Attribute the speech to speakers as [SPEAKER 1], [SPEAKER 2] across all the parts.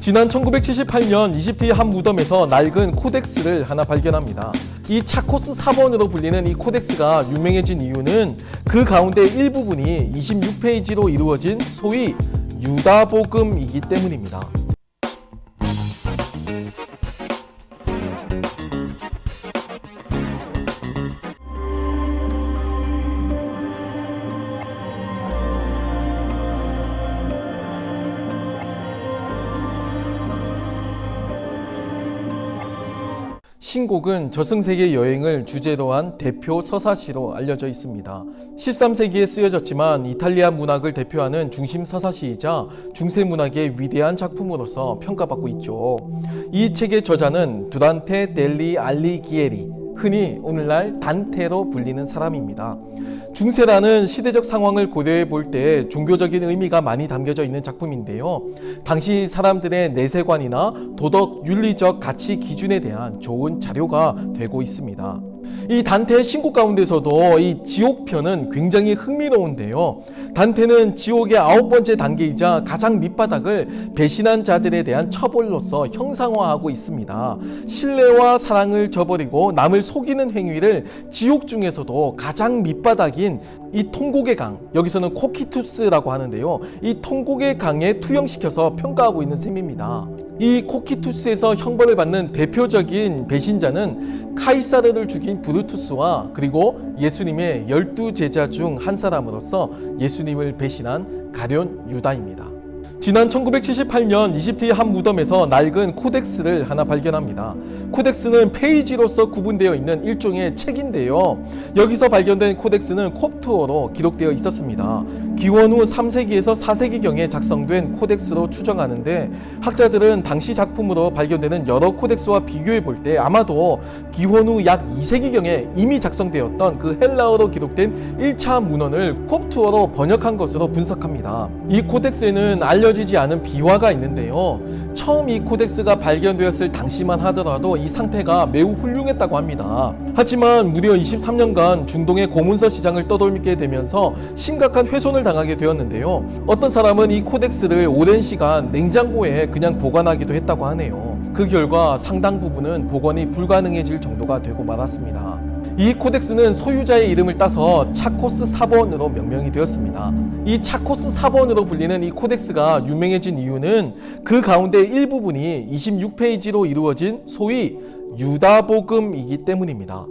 [SPEAKER 1] 지난 1978년 이집트의 한 무덤에서 낡은 코덱스를 하나 발견합니다. 이 차코스 4번으로 불리는 이 코덱스가 유명해진 이유는 그 가운데 일부분이 26페이지로 이루어진 소위 유다복음이기 때문입니다. 신곡은 저승세계 여행을 주제로 한 대표 서사시로 알려져 있습니다. 13세기에 쓰여졌지만 이탈리아 문학을 대표하는 중심 서사시이자 중세 문학의 위대한 작품으로서 평가받고 있죠. 이 책의 저자는 두란테 델리 알리기에리, 흔히 오늘날 단테로 불리는 사람입니다. 중세라는 시대적 상황을 고려해 볼 때 종교적인 의미가 많이 담겨져 있는 작품인데요. 당시 사람들의 내세관이나 도덕, 윤리적 가치 기준에 대한 좋은 자료가 되고 있습니다. 이 단테의 신곡 가운데서도 이 지옥편은 굉장히 흥미로운데요. 단테는 지옥의 9번째 단계이자 가장 밑바닥을 배신한 자들에 대한 처벌로서 형상화하고 있습니다. 신뢰와 사랑을 저버리고 남을 속이는 행위를 지옥 중에서도 가장 밑바닥인 이 통곡의 강, 여기서는 코키투스라고 하는데요. 이 통곡의 강에 투영시켜서 평가하고 있는 셈입니다. 이 코키투스에서 형벌을 받는 대표적인 배신자는 카이사르를 죽인 브루투스와 그리고 예수님의 12제자 중 한 사람으로서 예수님을 배신한 가룟 유다입니다. 지난 1978년 이집트의 한 무덤에서 낡은 코덱스를 하나 발견합니다. 코덱스는 페이지로서 구분되어 있는 일종의 책인데요. 여기서 발견된 코덱스는 콥트어로 기록되어 있었습니다. 기원 후 3세기에서 4세기경에 작성된 코덱스로 추정하는데 학자들은 당시 작품으로 발견되는 여러 코덱스와 비교해 볼 때 아마도 기원 후 약 2세기경에 이미 작성되었던 그 헬라어로 기록된 1차 문헌을 콥트어로 번역한 것으로 분석합니다. 이 코덱스에는 알려지지 않은 비화가 있는데요. 처음 이 코덱스가 발견되었을 당시만 하더라도 이 상태가 매우 훌륭했다고 합니다. 하지만 무려 23년간 중동의 고문서 시장을 떠돌게 되면서 심각한 훼손을 당하게 되었는데요. 어떤 사람은 이 코덱스를 오랜 시간 냉장고에 그냥 보관하기도 했다고 하네요. 그 결과 상당 부분은 복원이 불가능해질 정도가 되고 말았습니다. 이 코덱스는 소유자의 이름을 따서 차코스 4번으로 명명이 되었습니다. 이 차코스 4번으로 불리는 이 코덱스가 유명해진 이유는 그 가운데 일부분이 26페이지로 이루어진 소위 유다복음이기 때문입니다.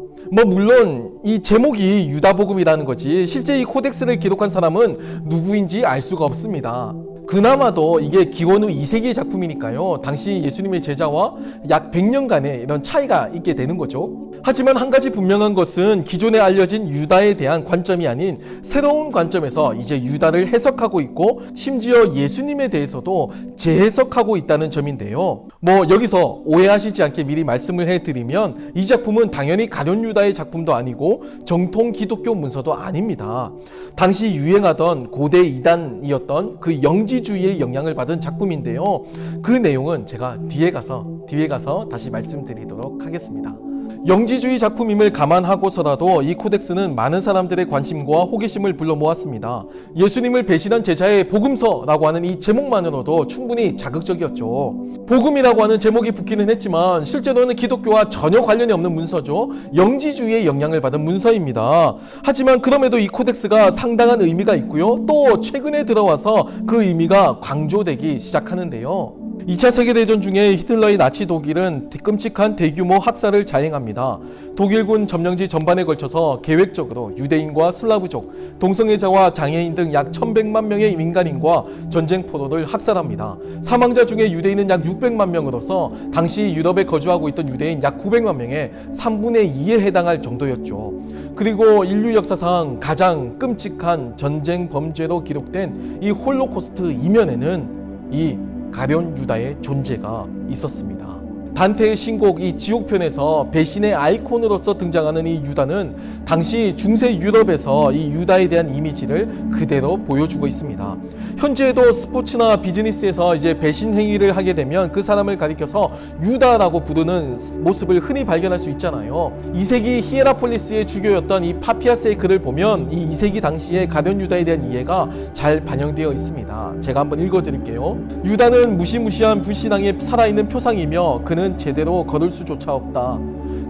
[SPEAKER 1] 물론 이 제목이 유다복음이라는 거지 실제 이 코덱스를 기록한 사람은 누구인지 알 수가 없습니다. 그나마도 이게 기원 후 2세기의 작품이니까요. 당시 예수님의 제자와 약 100년간의 이런 차이가 있게 되는 거죠. 하지만 한 가지 분명한 것은 기존에 알려진 유다에 대한 관점이 아닌 새로운 관점에서 이제 유다를 해석하고 있고 심지어 예수님에 대해서도 재해석하고 있다는 점인데요. 여기서 오해하시지 않게 미리 말씀을 해드리면 이 작품은 당연히 가룟 유다의 작품도 아니고 정통 기독교 문서도 아닙니다. 당시 유행하던 고대 이단이었던 그 영지주의의 영향을 받은 작품인데요. 그 내용은 제가 뒤에 가서 다시 말씀드리도록 하겠습니다. 영지주의 작품임을 감안하고서라도 이 코덱스는 많은 사람들의 관심과 호기심을 불러 모았습니다. 예수님을 배신한 제자의 복음서라고 하는 이 제목만으로도 충분히 자극적이었죠. 복음이라고 하는 제목이 붙기는 했지만 실제로는 기독교와 전혀 관련이 없는 문서죠. 영지주의의 영향을 받은 문서입니다. 하지만 그럼에도 이 코덱스가 상당한 의미가 있고요. 또 최근에 들어와서 그 의미가 강조되기 시작하는데요. 2차 세계대전 중에 히틀러의 나치 독일은 끔찍한 대규모 학살을 자행합니다. 독일군 점령지 전반에 걸쳐서 계획적으로 유대인과 슬라브족, 동성애자와 장애인 등 약 1100만 명의 민간인과 전쟁포로를 학살합니다. 사망자 중에 유대인은 약 600만 명으로서 당시 유럽에 거주하고 있던 유대인 약 900만 명의 3분의 2에 해당할 정도였죠. 그리고 인류 역사상 가장 끔찍한 전쟁 범죄로 기록된 이 홀로코스트 이면에는 이 가룟 유다의 존재가 있었습니다. 단테의 신곡 이 지옥편에서 배신의 아이콘으로서 등장하는 이 유다는 당시 중세 유럽에서 이 유다에 대한 이미지를 그대로 보여주고 있습니다. 현재에도 스포츠나 비즈니스에서 이제 배신 행위를 하게 되면 그 사람을 가리켜서 유다라고 부르는 모습을 흔히 발견할 수 있잖아요. 2세기 히에라폴리스의 주교였던 이 파피아스의 글을 보면 이 2세기 당시의 가룟 유다에 대한 이해가 잘 반영되어 있습니다. 제가 한번 읽어드릴게요. 유다는 무시무시한 불신앙에 살아있는 표상이며 그는 제대로 걸을 수조차 없다.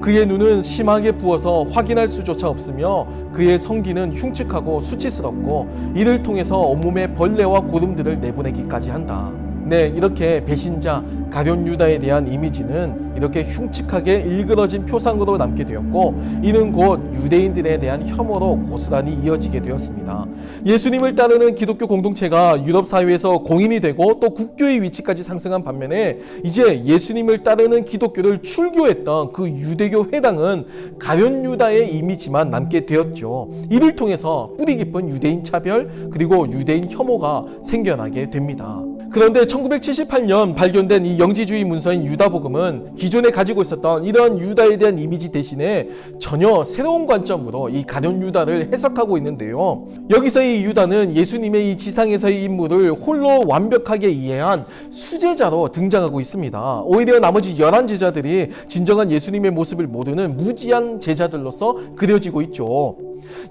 [SPEAKER 1] 그의 눈은 심하게 부어서 확인할 수조차 없으며 그의 성기는 흉측하고 수치스럽고 이를 통해서 온몸에 벌레와 고름들을 내보내기까지 한다. 네, 이렇게 배신자 가룟 유다에 대한 이미지는 이렇게 흉측하게 일그러진 표상으로 남게 되었고, 이는 곧 유대인들에 대한 혐오로 고스란히 이어지게 되었습니다. 예수님을 따르는 기독교 공동체가 유럽 사회에서 공인이 되고 또 국교의 위치까지 상승한 반면에 이제 예수님을 따르는 기독교를 출교했던 그 유대교 회당은 가룟 유다의 이미지만 남게 되었죠. 이를 통해서 뿌리 깊은 유대인 차별 그리고 유대인 혐오가 생겨나게 됩니다. 그런데 1978년 발견된 이 영지주의 문서인 유다복음은 기존에 가지고 있었던 이런 유다에 대한 이미지 대신에 전혀 새로운 관점으로 이 가룟 유다를 해석하고 있는데요. 여기서 이 유다는 예수님의 이 지상에서의 인물을 홀로 완벽하게 이해한 수제자로 등장하고 있습니다. 오히려 나머지 11제자들이 진정한 예수님의 모습을 모르는 무지한 제자들로서 그려지고 있죠.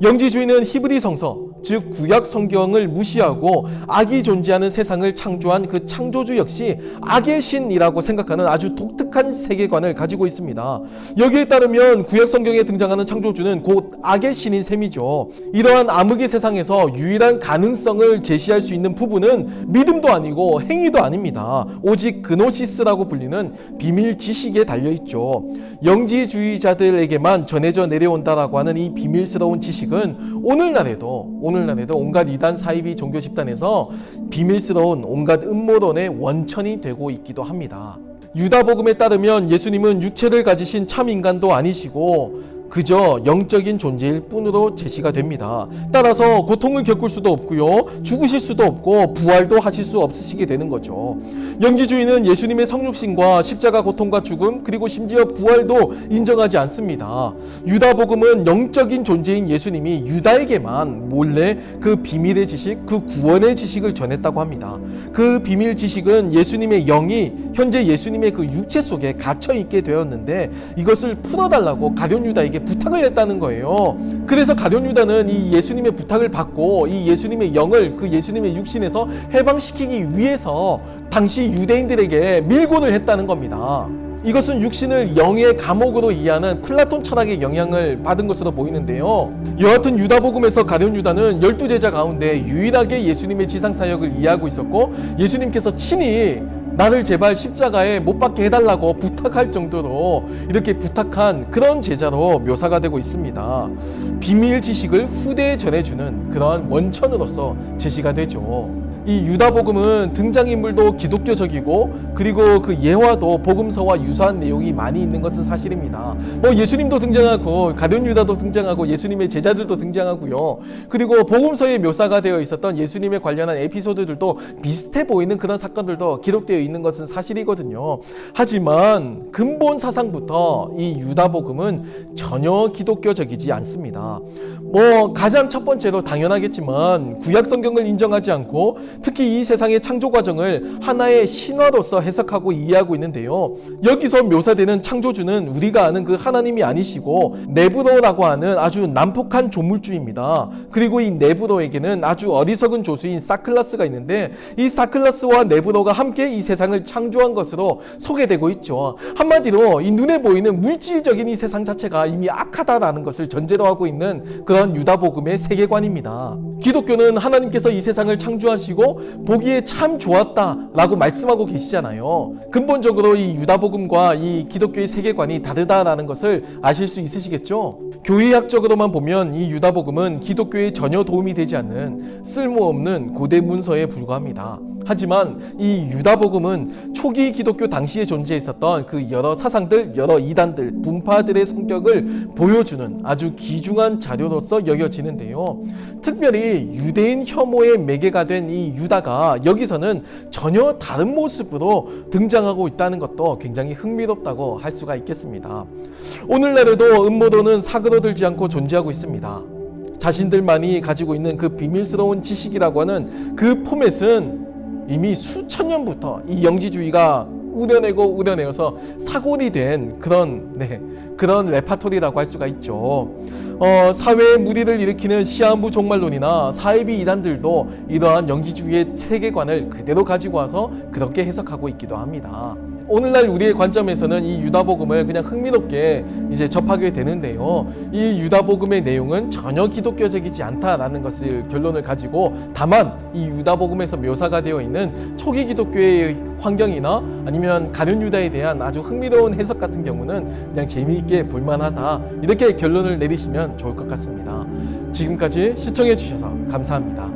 [SPEAKER 1] 영지주의는 히브리 성서, 즉 구약 성경을 무시하고 악이 존재하는 세상을 창조한 그 창조주 역시 악의 신이라고 생각하는 아주 독특한 세계관을 가지고 있습니다. 여기에 따르면 구약 성경에 등장하는 창조주는 곧 악의 신인 셈이죠. 이러한 암흑의 세상에서 유일한 가능성을 제시할 수 있는 부분은 믿음도 아니고 행위도 아닙니다. 오직 그노시스라고 불리는 비밀 지식에 달려있죠. 영지주의자들에게만 전해져 내려온다라고 하는 이 비밀스러운 지식은 오늘날에도 온갖 이단 사이비 종교 집단에서 비밀스러운 온갖 음모론의 원천이 되고 있기도 합니다. 유다복음에 따르면 예수님은 육체를 가지신 참 인간도 아니시고 그저 영적인 존재일 뿐으로 제시가 됩니다. 따라서 고통을 겪을 수도 없고요, 죽으실 수도 없고 부활도 하실 수 없으시게 되는 거죠. 영지주의는 예수님의 성육신과 십자가 고통과 죽음 그리고 심지어 부활도 인정하지 않습니다. 유다복음은 영적인 존재인 예수님이 유다에게만 몰래 그 비밀의 지식, 그 구원의 지식을 전했다고 합니다. 그 비밀 지식은 예수님의 영이 현재 예수님의 그 육체 속에 갇혀 있게 되었는데 이것을 풀어달라고 가룟 유다에게 부탁을 했다는 거예요. 그래서 가룟 유다는 이 예수님의 부탁을 받고 이 예수님의 영을 그 예수님의 육신에서 해방시키기 위해서 당시 유대인들에게 밀고를 했다는 겁니다. 이것은 육신을 영의 감옥으로 이해하는 플라톤 철학의 영향을 받은 것으로 보이는데요. 여하튼 유다복음에서 가룟 유다는 12제자 가운데 유일하게 예수님의 지상사역을 이해하고 있었고 예수님께서 친히 나를 제발 십자가에 못 박게 해달라고 부탁할 정도로 이렇게 부탁한 그런 제자로 묘사가 되고 있습니다. 비밀 지식을 후대에 전해주는 그런 원천으로서 제시가 되죠. 이 유다복음은 등장인물도 기독교적이고 그리고 그 예화도 복음서와 유사한 내용이 많이 있는 것은 사실입니다. 예수님도 등장하고 가룟 유다도 등장하고 예수님의 제자들도 등장하고요. 그리고 복음서에 묘사가 되어 있었던 예수님에 관련한 에피소드들도 비슷해 보이는 그런 사건들도 기록되어 있는 것은 사실이거든요. 하지만 근본 사상부터 이 유다복음은 전혀 기독교적이지 않습니다. 가장 첫 번째로 당연하겠지만 구약 성경을 인정하지 않고 특히 이 세상의 창조 과정을 하나의 신화로서 해석하고 이해하고 있는데요. 여기서 묘사되는 창조주는 우리가 아는 그 하나님이 아니시고 네브로라고 하는 아주 난폭한 조물주입니다. 그리고 이 네브로에게는 아주 어리석은 조수인 사클라스가 있는데 이 사클라스와 네브로가 함께 이 세상을 창조한 것으로 소개되고 있죠. 한마디로 이 눈에 보이는 물질적인 이 세상 자체가 이미 악하다라는 것을 전제로 하고 있는 그런 유다복음의 세계관입니다. 기독교는 하나님께서 이 세상을 창조하시고 보기에 참 좋았다라고 말씀하고 계시잖아요. 근본적으로 이 유다복음과 이 기독교의 세계관이 다르다라는 것을 아실 수 있으시겠죠? 교회학적으로만 보면 이 유다복음은 기독교에 전혀 도움이 되지 않는 쓸모없는 고대 문서에 불과합니다. 하지만 이 유다복음은 초기 기독교 당시에 존재했었던 그 여러 사상들, 여러 이단들, 분파들의 성격을 보여주는 아주 귀중한 자료로서 여겨지는데요. 특별히 유대인 혐오의 매개가 된 이 유다가 여기서는 전혀 다른 모습으로 등장하고 있다는 것도 굉장히 흥미롭다고 할 수가 있겠습니다. 오늘날에도 음모론은 사그러들지 않고 존재하고 있습니다. 자신들만이 가지고 있는 그 비밀스러운 지식이라고 하는 그 포맷은 이미 수천 년부터 이 영지주의가 우려내어서 사골이 된 그런 레파토리라고 할 수가 있죠. 사회의 무리를 일으키는 시한부 종말론이나 사이비 이단들도 이러한 영지주의의 세계관을 그대로 가지고 와서 그렇게 해석하고 있기도 합니다. 오늘날 우리의 관점에서는 이 유다복음을 그냥 흥미롭게 이제 접하게 되는데요. 이 유다복음의 내용은 전혀 기독교적이지 않다라는 것을 결론을 가지고, 다만 이 유다복음에서 묘사가 되어 있는 초기 기독교의 환경이나 아니면 가룟 유다에 대한 아주 흥미로운 해석 같은 경우는 그냥 재미있게 볼만하다, 이렇게 결론을 내리시면 좋을 것 같습니다. 지금까지 시청해 주셔서 감사합니다.